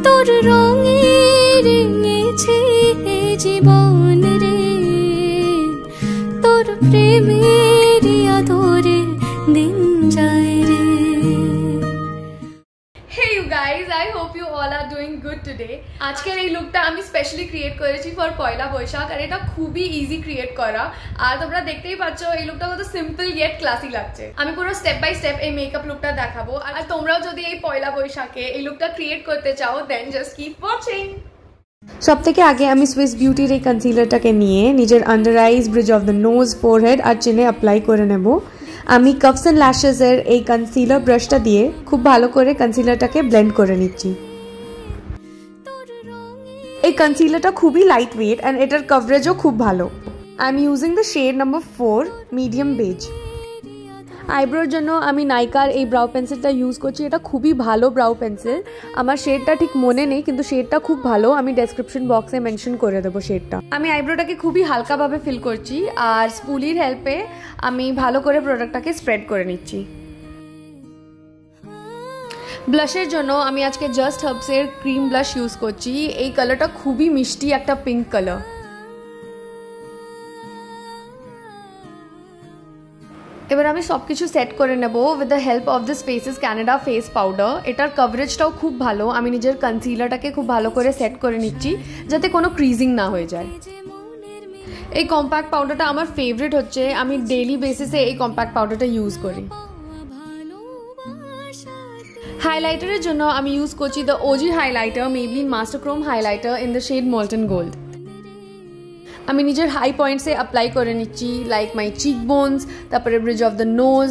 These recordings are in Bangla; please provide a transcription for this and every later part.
তোর রঙে রেঙেছে জীবন রে, তোর প্রেমের আদরে দিন যায় রে। Hey you guys, I hope you all are doing good today. আজকের এই লুকটা আমি স্পেশালি ক্রিয়েট করেছি ফর পয়লা বৈশাখ, আর এটা খুবই ইজি ক্রিয়েট করা। আর তোমরা দেখতেই পাচ্ছ এই লুকটা কত সিম্পল ইয়েট ক্লাসিক লাগছে। আমি পুরো স্টেপ বাই স্টেপ এই মেকআপ লুকটা দেখাবো, আর তোমরাও যদি এই পয়লা বৈশাখে এই লুকটা ক্রিয়েট করতে চাও দেন জাস্ট কিপ ওয়াচিং। সব থেকে আগে আমি সুইস বিউটির এই কনসিলারটাকে নিয়ে নিজের under eyes, bridge of the nose, forehead আর চিনে অ্যাপ্লাই করে নেব। আমি কাফস অ্যান্ড ল্যাশেসের এই কনসিলার ব্রাশটা দিয়ে খুব ভালো করে কনসিলারটাকে ব্লেন্ড করে নিচ্ছি। এই কনসিলারটা খুবই লাইট ওয়েট অ্যান্ড এটার কভারেজও খুব ভালো। I am using the shade number 4 medium beige. আইব্রোর জন্য আমি নাইকার এই ব্রাউ পেন্সিলটা ইউজ করছি। এটা খুবই ভালো ব্রাউ পেন্সিল। আমার শেডটা ঠিক মনে নেই, কিন্তু শেডটা খুব ভালো। আমি ডেসক্রিপশন বক্সে মেনশন করে দেবো শেডটা। আমি আইব্রোটাকে খুবই হালকাভাবে ফিল করছি, আর স্পুলির হেল্পে আমি ভালো করে প্রোডাক্টটাকে স্প্রেড করে নিচ্ছি। ব্লাশের জন্য আমি আজকে জাস্ট হার্বসের ক্রিম ব্লাশ ইউজ করছি। এই কালারটা খুবই মিষ্টি, একটা পিঙ্ক কালার। এবার আমি সব কিছু সেট করে নেব with the help of this faces Canada face powder. এটার কভারেজটাও খুব ভালো। আমি নিজের কনসিলারটাকে খুব ভালো করে সেট করে নিচ্ছি যাতে কোনো ক্রিজিং না হয়ে যায়। এই কম্প্যাক্ট পাউডারটা আমার ফেভারিট হচ্ছে। আমি ডেইলি বেসিসে এই কম্প্যাক্ট পাউডারটা ইউজ করি। হাইলাইটারের জন্য আমি ইউজ করছি the OG highlighter, Maybelline master chrome highlighter in the shade molten gold. আমি নিজের হাই পয়েন্টসে অ্যাপ্লাই করে নিচ্ছি, লাইক মাই চিক বোনস, তারপরে bridge of the nose,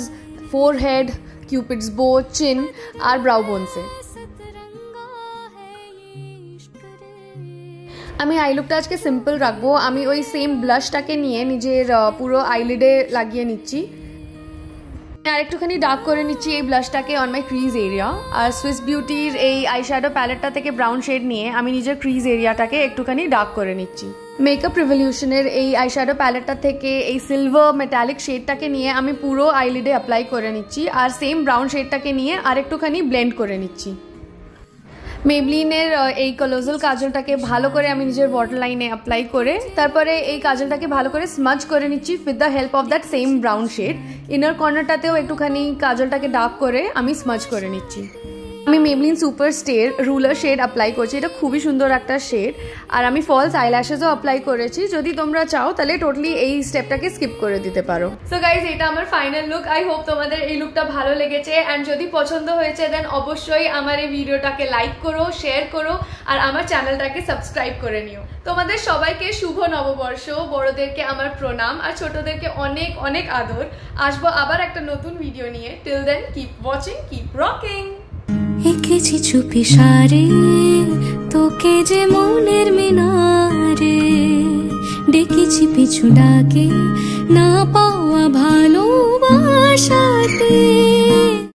forehead, cupid's bow, chin R brow বোনসে। আমি আই লুকটা আজকে সিম্পল রাখবো। আমি ওই সেম ব্লাশটাকে নিয়ে নিজের পুরো আইলিডে লাগিয়ে নিচ্ছি, আর একটুখানি ডার্ক করে নিচ্ছি এই ব্লাশটাকে অন মাই ক্রিজ এরিয়া। আর সুইস বিউটির এই আইশ্যাডো প্যালেটটা থেকে ব্রাউন শেড নিয়ে আমি নিজের ক্রিজ এরিয়াটাকে একটুখানি ডার্ক করে নিচ্ছি। মেকআপ রিভলিউশনের এই আইশ্যাডো প্যালেটটা থেকে এই সিলভার মেটালিক শেডটাকে নিয়ে আমি পুরো আইলিডে অ্যাপ্লাই করে নিচ্ছি, আর সেম ব্রাউন শেডটাকে নিয়ে আর একটুখানি ব্লেন্ড করে নিচ্ছি। মেবলিনের এই কলোজাল কাজলটাকে ভালো করে আমি নিজের ওয়াটার লাইনে অ্যাপ্লাই করে তারপরে এই কাজলটাকে ভালো করে স্মাজ করে নিচ্ছি with the help of that same brown shade. Inner কর্নারটাতেও একটুখানি কাজলটাকে ডার্ক করে আমি স্মাজ করে নিচ্ছি। আমি Maybelline super stay ruler shade apply করছি। এটা খুবই সুন্দর একটা শেড। আর আমি ফলস আইল্যাশেসও অ্যাপ্লাই করেছি। যদি তোমরা চাও তাহলে টোটালি এই স্টেপটাকে স্কিপ করে দিতে পারো। সো গাইজ, এটা আমার ফাইনাল লুক। আই হোপ তোমাদের এই লুকটা ভালো লেগেছে, অ্যান্ড যদি পছন্দ হয়েছে দেন অবশ্যই আমার এই ভিডিওটাকে লাইক করো, শেয়ার করো, আর আমার চ্যানেলটাকে সাবস্ক্রাইব করে নিও। তোমাদের সবাইকে শুভ নববর্ষ। বড়দেরকে আমার প্রণাম, আর ছোটদেরকে অনেক অনেক আদর। আসবো আবার একটা নতুন ভিডিও নিয়ে। Till then keep watching, keep rocking. এঁকেছি চুপি সারে তোকে যে মনের মিনারে, ডেকেছি পিছু ডাকে না পাওয়া ভালোবাসাতে।